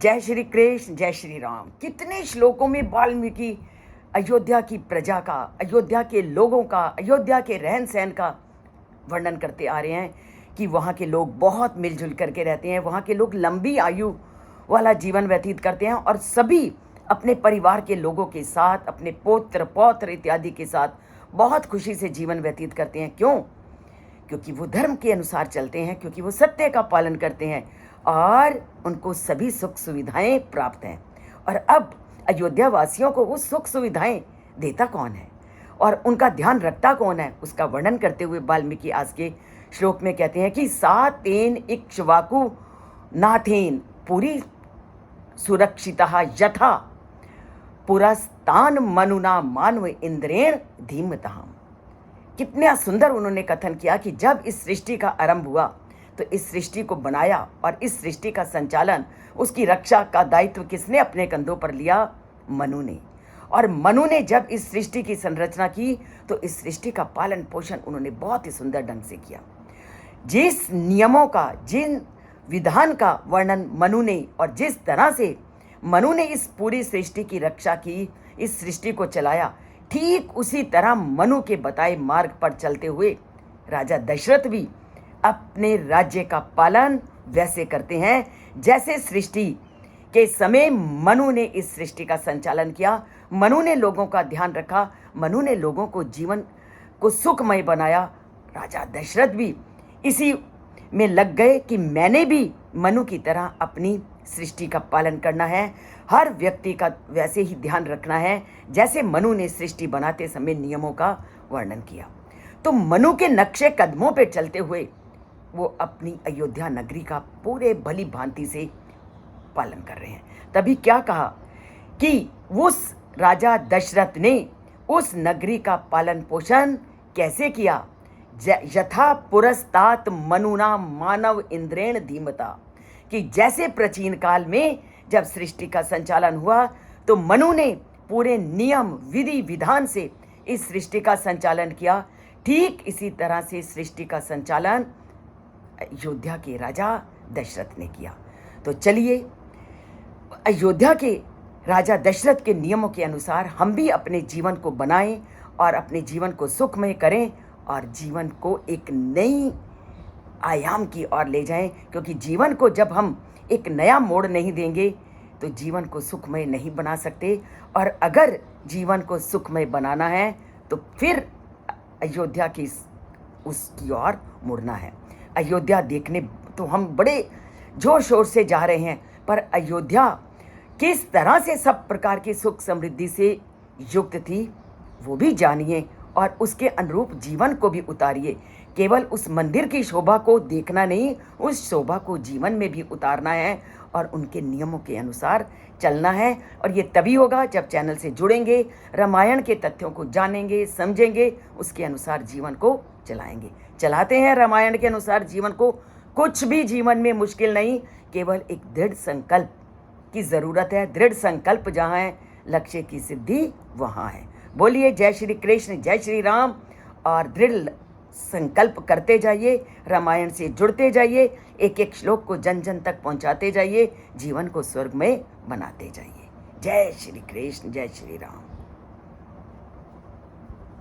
जय श्री कृष्ण, जय श्री राम। कितने श्लोकों में वाल्मीकि अयोध्या की प्रजा का, अयोध्या के लोगों का, अयोध्या के रहन सहन का वर्णन करते आ रहे हैं कि वहाँ के लोग बहुत मिलजुल करके रहते हैं, वहाँ के लोग लंबी आयु वाला जीवन व्यतीत करते हैं और सभी अपने परिवार के लोगों के साथ, अपने पोत्र पौत्र इत्यादि के साथ बहुत खुशी से जीवन व्यतीत करते हैं। क्यों? क्योंकि वो धर्म के अनुसार चलते हैं, क्योंकि वो सत्य का पालन करते हैं और उनको सभी सुख सुविधाएं प्राप्त हैं। और अब अयोध्या वासियों को वो सुख सुविधाएं देता कौन है और उनका ध्यान रखता कौन है, उसका वर्णन करते हुए वाल्मीकि आज के श्लोक में कहते हैं कि सा तेन इक्ष्वाकु नाथेन पुरी सुरक्षिता यथा पुरस्तान मनुना मानव इंद्रेण धीमताम। कितना सुंदर उन्होंने कथन किया कि जब इस सृष्टि का आरंभ हुआ तो इस सृष्टि को बनाया और इस सृष्टि का संचालन, उसकी रक्षा का दायित्व किसने अपने कंधों पर लिया? मनु ने। और मनु ने जब इस सृष्टि की संरचना की तो इस सृष्टि का पालन पोषण उन्होंने बहुत ही सुंदर ढंग से किया। जिस नियमों का, जिन विधान का वर्णन मनु ने और जिस तरह से मनु ने इस पूरी सृष्टि की रक्षा की, इस सृष्टि को चलाया, ठीक उसी तरह मनु के बताए मार्ग पर चलते हुए राजा दशरथ भी अपने राज्य का पालन वैसे करते हैं जैसे सृष्टि के समय मनु ने इस सृष्टि का संचालन किया। मनु ने लोगों का ध्यान रखा, मनु ने लोगों को जीवन को सुखमय बनाया। राजा दशरथ भी इसी में लग गए कि मैंने भी मनु की तरह अपनी सृष्टि का पालन करना है, हर व्यक्ति का वैसे ही ध्यान रखना है जैसे मनु ने सृष्टि बनाते समय नियमों का वर्णन किया। तो मनु के नक्शे कदमों पर चलते हुए वो अपनी अयोध्या नगरी का पूरे भली भांति से पालन कर रहे हैं। तभी क्या कहा कि उस राजा दशरथ ने उस नगरी का पालन पोषण कैसे किया? यथा पुरस्तात मनुना मानव इंद्रेण धीमता, कि जैसे प्राचीन काल में जब सृष्टि का संचालन हुआ तो मनु ने पूरे नियम विधि विधान से इस सृष्टि का संचालन किया, ठीक इसी तरह से सृष्टि का संचालन अयोध्या के राजा दशरथ ने किया। तो चलिए अयोध्या के राजा दशरथ के नियमों के अनुसार हम भी अपने जीवन को बनाएं और अपने जीवन को सुखमय करें और जीवन को एक नई आयाम की ओर ले जाएं, क्योंकि जीवन को जब हम एक नया मोड़ नहीं देंगे तो जीवन को सुखमय नहीं बना सकते। और अगर जीवन को सुखमय बनाना है तो फिर अयोध्या की उसकी ओर मुड़ना है। अयोध्या देखने तो हम बड़े जोर शोर से जा रहे हैं, पर अयोध्या किस तरह से सब प्रकार की सुख समृद्धि से युक्त थी वो भी जानिए और उसके अनुरूप जीवन को भी उतारिए। केवल उस मंदिर की शोभा को देखना नहीं, उस शोभा को जीवन में भी उतारना है और उनके नियमों के अनुसार चलना है। और ये तभी होगा जब चैनल से जुड़ेंगे, रामायण के तथ्यों को जानेंगे, समझेंगे, उसके अनुसार जीवन को चलाएंगे। चलाते हैं रामायण के अनुसार जीवन को। कुछ भी जीवन में मुश्किल नहीं, केवल एक दृढ़ संकल्प की ज़रूरत है। दृढ़ संकल्प जहाँ है लक्ष्य की सिद्धि वहाँ है। बोलिए जय श्री कृष्ण, जय श्री राम। और दृढ़ संकल्प करते जाइए, रामायण से जुड़ते जाइए, एक एक श्लोक को जन जन तक पहुंचाते जाइए, जीवन को स्वर्ग में बनाते जाइए। जय श्री कृष्ण, जय श्री राम।